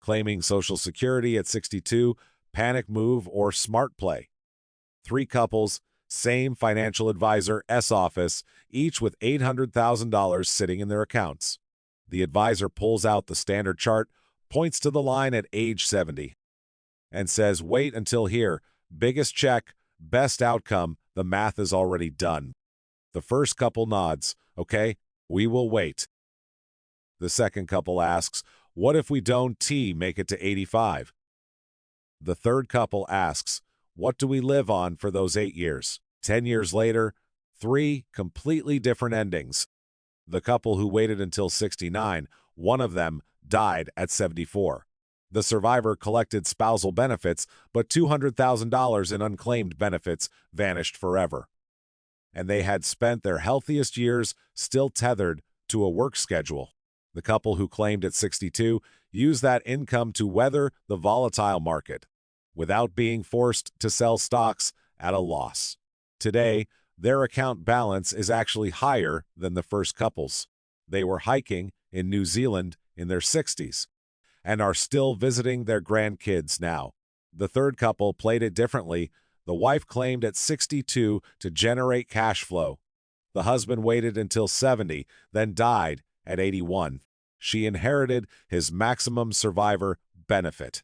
claiming Social Security at 62, panic move, or smart play. 3 couples, same financial advisor, S office, each with $800,000 sitting in their accounts. The advisor pulls out the standard chart, points to the line at age 70, and says, "Wait until here. Biggest check, best outcome, the math is already done." The first couple nods. "Okay, we will wait." The second couple asks, "What if we don't make it to 85? The third couple asks, "What do we live on for those 8 years? 10 years later, 3 completely different endings. The couple who waited until 69, one of them died at 74. The survivor collected spousal benefits, but $200,000 in unclaimed benefits vanished forever. And they had spent their healthiest years still tethered to a work schedule. The couple who claimed at 62 used that income to weather the volatile market without being forced to sell stocks at a loss. Today, their account balance is actually higher than the first couple's. They were hiking in New Zealand in their 60s and are still visiting their grandkids now. The third couple played it differently. The wife claimed at 62 to generate cash flow. The husband waited until 70, then died at 81. She inherited his maximum survivor benefit,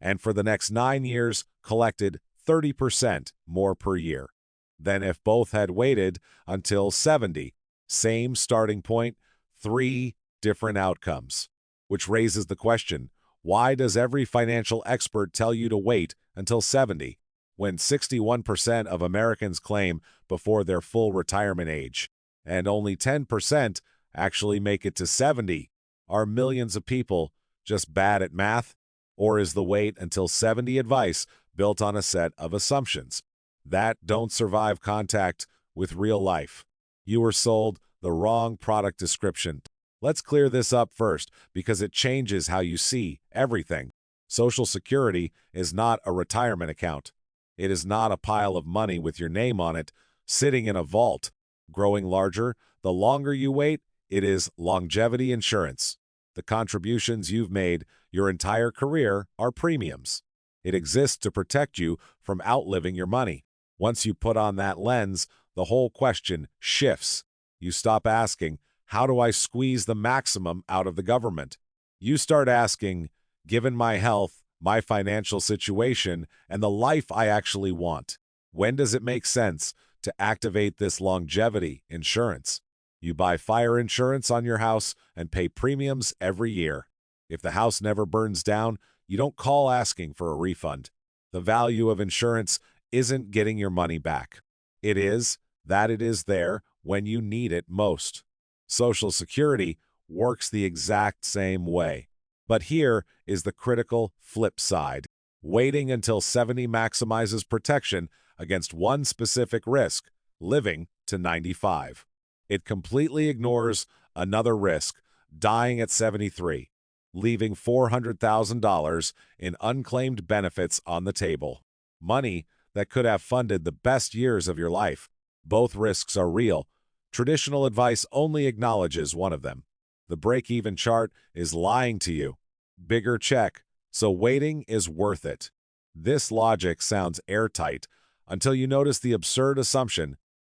and for the next 9 years collected 30% more per year than if both had waited until 70. Same starting point, 3 different outcomes. Which raises the question, why does every financial expert tell you to wait until 70, when 61% of Americans claim before their full retirement age, and only 10% actually make it to 70? Are millions of people just bad at math? Or is the wait until 70 advice built on a set of assumptions that don't survive contact with real life? You were sold the wrong product description. Let's clear this up first, because it changes how you see everything. Social Security is not a retirement account. It is not a pile of money with your name on it, sitting in a vault, growing larger. The longer you wait, it is longevity insurance. The contributions you've made your entire career are premiums. It exists to protect you from outliving your money. Once you put on that lens, the whole question shifts. You stop asking, how do I squeeze the maximum out of the government? You start asking, given my health, my financial situation, and the life I actually want, when does it make sense to activate this longevity insurance? You buy fire insurance on your house and pay premiums every year. If the house never burns down, you don't call asking for a refund. The value of insurance isn't getting your money back. It is that it is there when you need it most. Social Security works the exact same way. But here is the critical flip side. Waiting until 70 maximizes protection against one specific risk, living to 95. It completely ignores another risk, dying at 73, leaving $400,000 in unclaimed benefits on the table. Money that could have funded the best years of your life. Both risks are real. Traditional advice only acknowledges one of them. The break-even chart is lying to you. Bigger check, so waiting is worth it. This logic sounds airtight until you notice the absurd assumption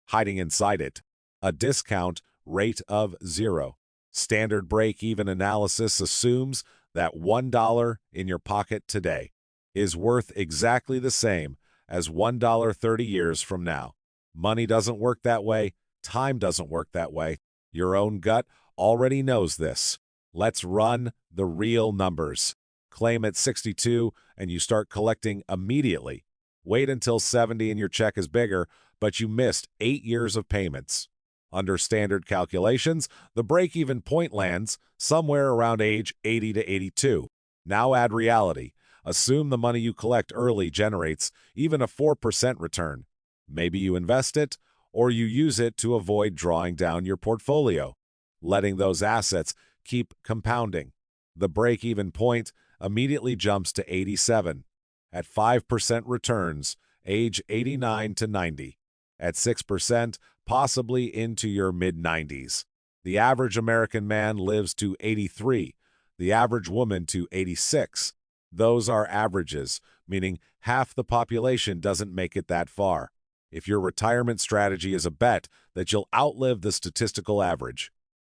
hiding inside it. A discount rate of 0. Standard break-even analysis assumes that $1 in your pocket today is worth exactly the same as $1 30 years from now. Money doesn't work that way. Time doesn't work that way. Your own gut already knows this. Let's run the real numbers. Claim at 62 and you start collecting immediately. Wait until 70 and your check is bigger, but you missed 8 years of payments. Under standard calculations, the break-even point lands somewhere around age 80 to 82. Now add reality. Assume the money you collect early generates even a 4% return. Maybe you invest it, or you use it to avoid drawing down your portfolio, letting those assets keep compounding. The break-even point immediately jumps to 87. At 5% returns, age 89 to 90. At 6%, possibly into your mid-90s. The average American man lives to 83. the average woman to 86. Those are averages, meaning half the population doesn't make it that far. If your retirement strategy is a bet that you'll outlive the statistical average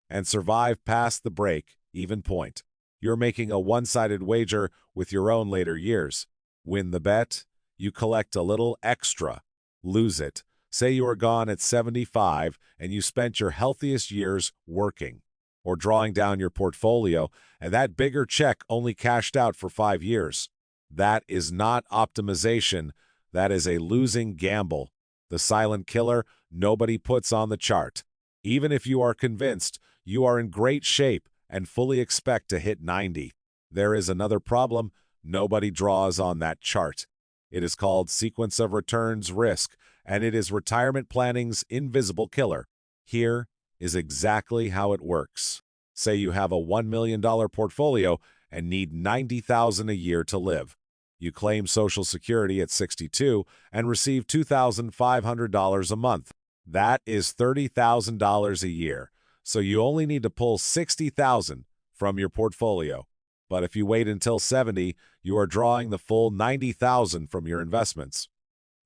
and survive past the break-even point, you're making a one-sided wager with your own later years. Win the bet, you collect a little extra. Lose it. Say you are gone at 75 and you spent your healthiest years working or drawing down your portfolio, and that bigger check only cashed out for 5 years. That is not optimization. That is a losing gamble. The silent killer nobody puts on the chart. Even if you are convinced you are in great shape and fully expect to hit 90, there is another problem nobody draws on that chart. It is called sequence of returns risk, and it is retirement planning's invisible killer. Here is exactly how it works. Say you have a $1 million portfolio and need $90,000 a year to live. You claim Social Security at 62 and receive $2,500 a month. That is $30,000 a year, so you only need to pull $60,000 from your portfolio. But if you wait until 70, you are drawing the full $90,000 from your investments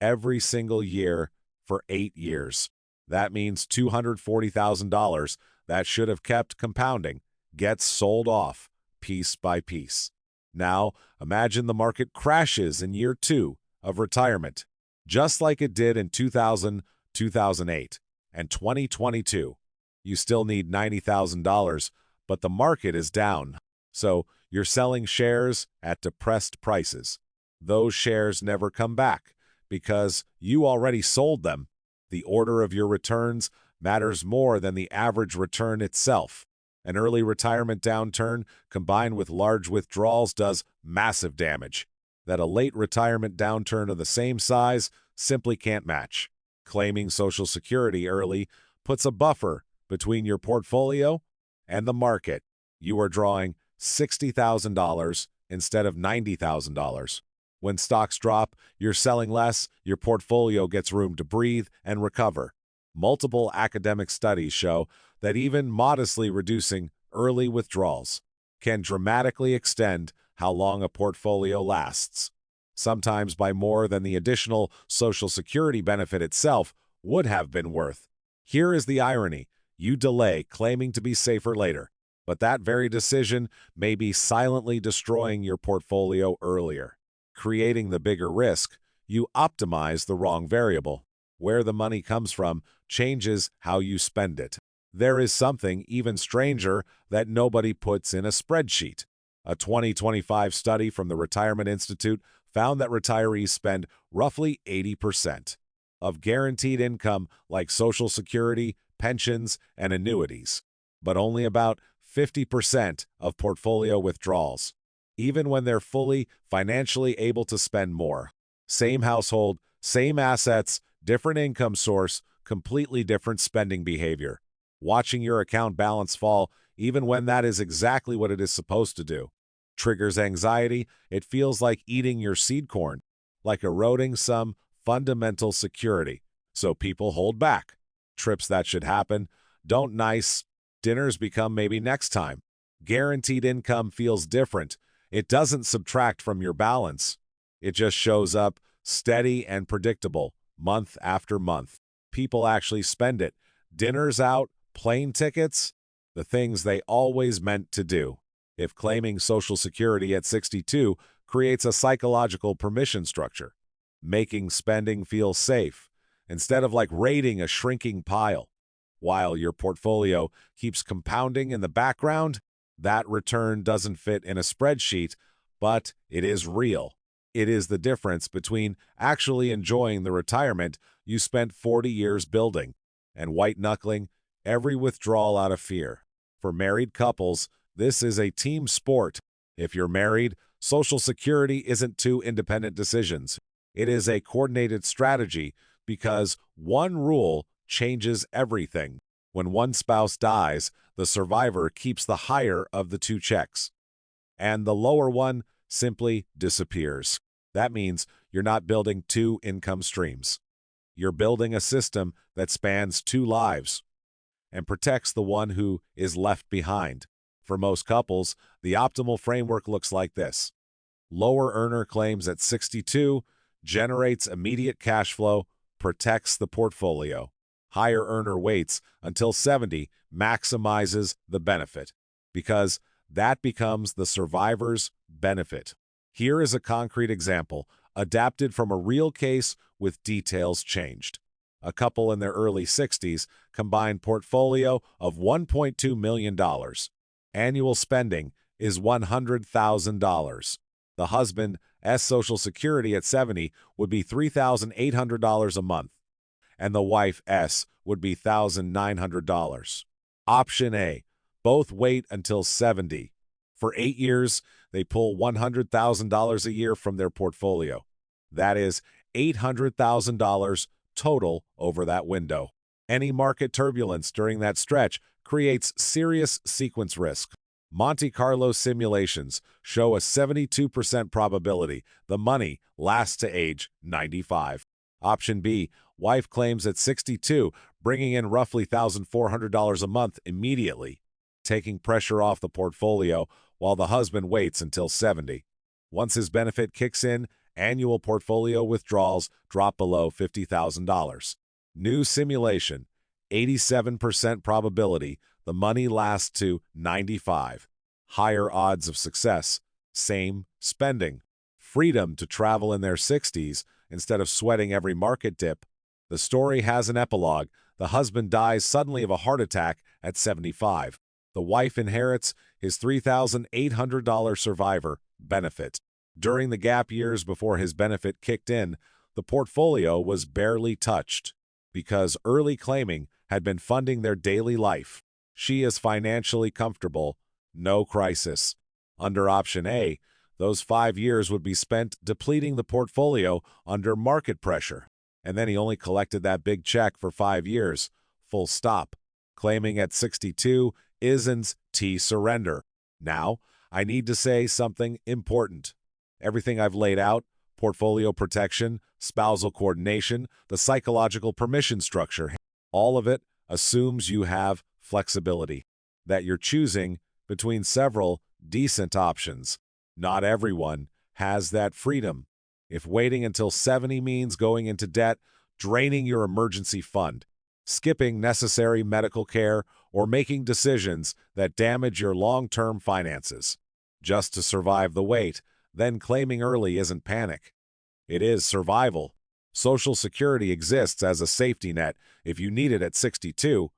every single year for 8 years. That means $240,000 that should have kept compounding gets sold off piece by piece. Now, imagine the market crashes in year 2 of retirement, just like it did in 2000, 2008, and 2022. You still need $90,000, but the market is down. So you're selling shares at depressed prices. Those shares never come back because you already sold them. The order of your returns matters more than the average return itself. An early retirement downturn combined with large withdrawals does massive damage that a late retirement downturn of the same size simply can't match. Claiming Social Security early puts a buffer between your portfolio and the market. You are drawing $60,000 instead of $90,000. When stocks drop, you're selling less, your portfolio gets room to breathe and recover. Multiple academic studies show that even modestly reducing early withdrawals can dramatically extend how long a portfolio lasts, sometimes by more than the additional Social Security benefit itself would have been worth. Here is the irony. You delay claiming to be safer later, but that very decision may be silently destroying your portfolio earlier. Creating the bigger risk, you optimize the wrong variable. Where the money comes from changes how you spend it. There is something even stranger that nobody puts in a spreadsheet. A 2025 study from the Retirement Institute found that retirees spend roughly 80% of guaranteed income like Social Security, pensions, and annuities, but only about 50% of portfolio withdrawals, even when they're fully financially able to spend more. Same household, same assets, different income source, completely different spending behavior. Watching your account balance fall, even when that is exactly what it is supposed to do, triggers anxiety. It feels like eating your seed corn, like eroding some fundamental security. So people hold back. Trips that should happen don't. Nice dinners become maybe next time. Guaranteed income feels different. It doesn't subtract from your balance. It just shows up steady and predictable, month after month. People actually spend it. Dinners out, plane tickets, the things they always meant to do. If claiming Social Security at 62 creates a psychological permission structure, making spending feel safe, instead of like raiding a shrinking pile, while your portfolio keeps compounding in the background, that return doesn't fit in a spreadsheet, but it is real. It is the difference between actually enjoying the retirement you spent 40 years building and white-knuckling every withdrawal out of fear. For married couples, this is a team sport. If you're married, Social Security isn't two independent decisions. It is a coordinated strategy because one rule changes everything. When one spouse dies, the survivor keeps the higher of the two checks, and the lower one simply disappears. That means you're not building two income streams. You're building a system that spans two lives and protects the one who is left behind. For most couples, the optimal framework looks like this. Lower earner claims at 62, generates immediate cash flow, protects the portfolio. Higher earner waits until 70, maximizes the benefit, because that becomes the survivor's benefit. Here is a concrete example, adapted from a real case with details changed. A couple in their early 60s, combined portfolio of $1.2 million. Annual spending is $100,000. The husband's Social Security at 70 would be $3,800 a month, and the wife's would be $1,900. Option A, both wait until 70. For 8 years, they pull $100,000 a year from their portfolio. That is $800,000 total over that window. Any market turbulence during that stretch creates serious sequence risk. Monte Carlo simulations show a 72% probability the money lasts to age 95. Option B, wife claims at 62, bringing in roughly $1,400 a month immediately, taking pressure off the portfolio while the husband waits until 70. Once his benefit kicks in, annual portfolio withdrawals drop below $50,000. New simulation, 87% probability the money lasts to 95. Higher odds of success, same spending. Freedom to travel in their 60s instead of sweating every market dip. The story has an epilogue. The husband dies suddenly of a heart attack at 75. The wife inherits his $3,800 survivor benefit. During the gap years before his benefit kicked in, the portfolio was barely touched because early claiming had been funding their daily life. She is financially comfortable, no crisis. Under Option A, those 5 years would be spent depleting the portfolio under market pressure. And then he only collected that big check for 5 years, full stop. Claiming at 62 isn't surrender. Now, I need to say something important. Everything I've laid out, portfolio protection, spousal coordination, the psychological permission structure, all of it assumes you have flexibility, that you're choosing between several decent options. Not everyone has that freedom. If waiting until 70 means going into debt, draining your emergency fund, skipping necessary medical care, or making decisions that damage your long-term finances just to survive the wait, then claiming early isn't panic. It is survival. Social Security exists as a safety net. If you need it at 62,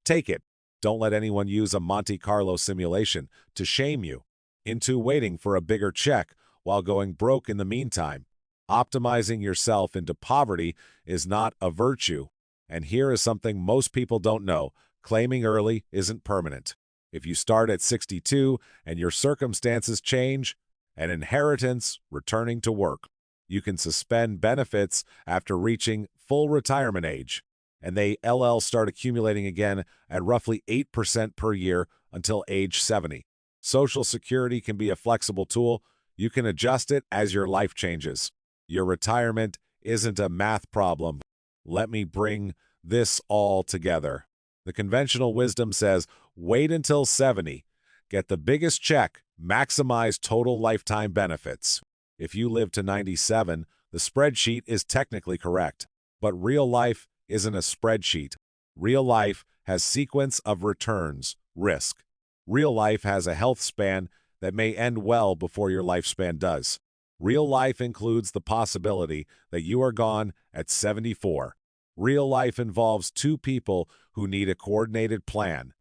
take it. Don't let anyone use a Monte Carlo simulation to shame you into waiting for a bigger check while going broke in the meantime. Optimizing yourself into poverty is not a virtue. And here is something most people don't know. Claiming early isn't permanent. If you start at 62 and your circumstances change, an inheritance, returning to work, you can suspend benefits after reaching full retirement age, and they start accumulating again at roughly 8% per year until age 70. Social Security can be a flexible tool. You can adjust it as your life changes. Your retirement isn't a math problem. Let me bring this all together. The conventional wisdom says, wait until 70. Get the biggest check, maximize total lifetime benefits. If you live to 97, the spreadsheet is technically correct. But real life isn't a spreadsheet. Real life has sequence of returns, risk. Real life has a health span that may end well before your lifespan does. Real life includes the possibility that you are gone at 74. Real life involves 2 people who need a coordinated plan,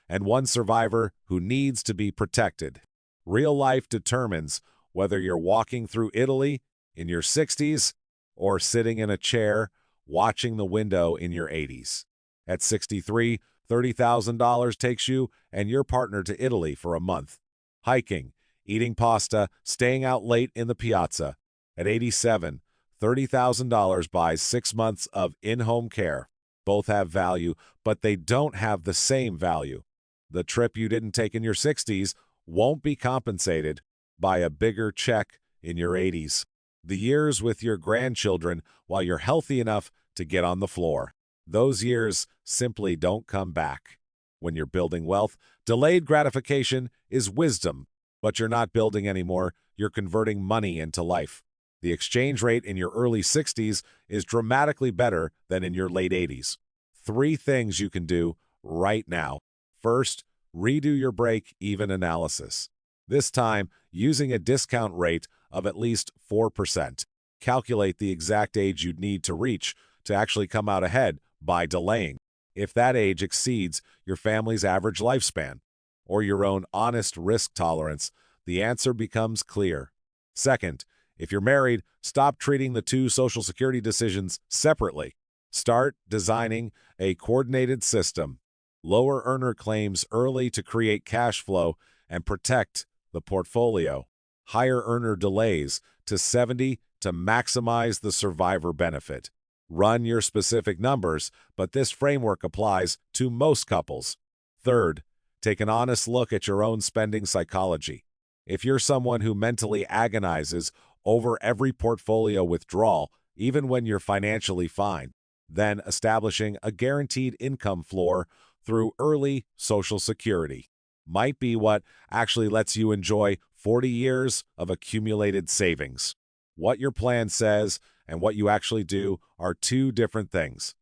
and 1 survivor who needs to be protected. Real life determines whether you're walking through Italy in your 60s or sitting in a chair watching the window in your 80s. At 63, $30,000 takes you and your partner to Italy for a month. Hiking, eating pasta, staying out late in the piazza. At 87, $30,000 buys 6 months of in-home care. Both have value, but they don't have the same value. The trip you didn't take in your 60s won't be compensated by a bigger check in your 80s. The years with your grandchildren while you're healthy enough to get on the floor. Those years simply don't come back. When you're building wealth, delayed gratification is wisdom, but you're not building anymore, you're converting money into life. The exchange rate in your early 60s is dramatically better than in your late 80s. 3 things you can do right now. First, redo your break-even analysis. This time, using a discount rate of at least 4%. Calculate the exact age you'd need to reach to actually come out ahead by delaying. If that age exceeds your family's average lifespan or your own honest risk tolerance, the answer becomes clear. Second, if you're married, stop treating the 2 Social Security decisions separately. Start designing a coordinated system. Lower earner claims early to create cash flow and protect the portfolio. Higher earner delays to 70 to maximize the survivor benefit. Run your specific numbers, but this framework applies to most couples. Third, take an honest look at your own spending psychology. If you're someone who mentally agonizes over every portfolio withdrawal, even when you're financially fine, then establishing a guaranteed income floor through early Social Security might be what actually lets you enjoy 40 years of accumulated savings. What your plan says and what you actually do are 2 different things,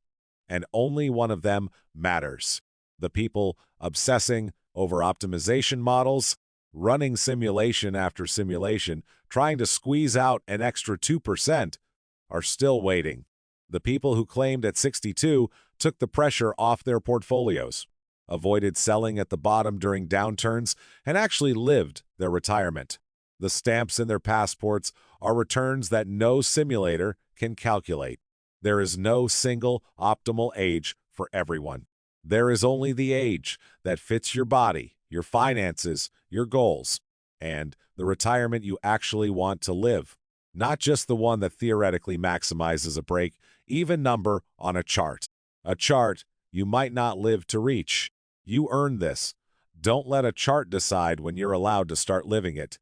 and only one of them matters. The people obsessing over optimization models, running simulation after simulation, trying to squeeze out an extra 2%, are still waiting. The people who claimed at 62 took the pressure off their portfolios, avoided selling at the bottom during downturns, and actually lived their retirement. The stamps in their passports are returns that no simulator can calculate. There is no single optimal age for everyone. There is only the age that fits your body, your finances, your goals, and the retirement you actually want to live. Not just the one that theoretically maximizes a break-even number on a chart. A chart you might not live to reach. You earned this. Don't let a chart decide when you're allowed to start living it.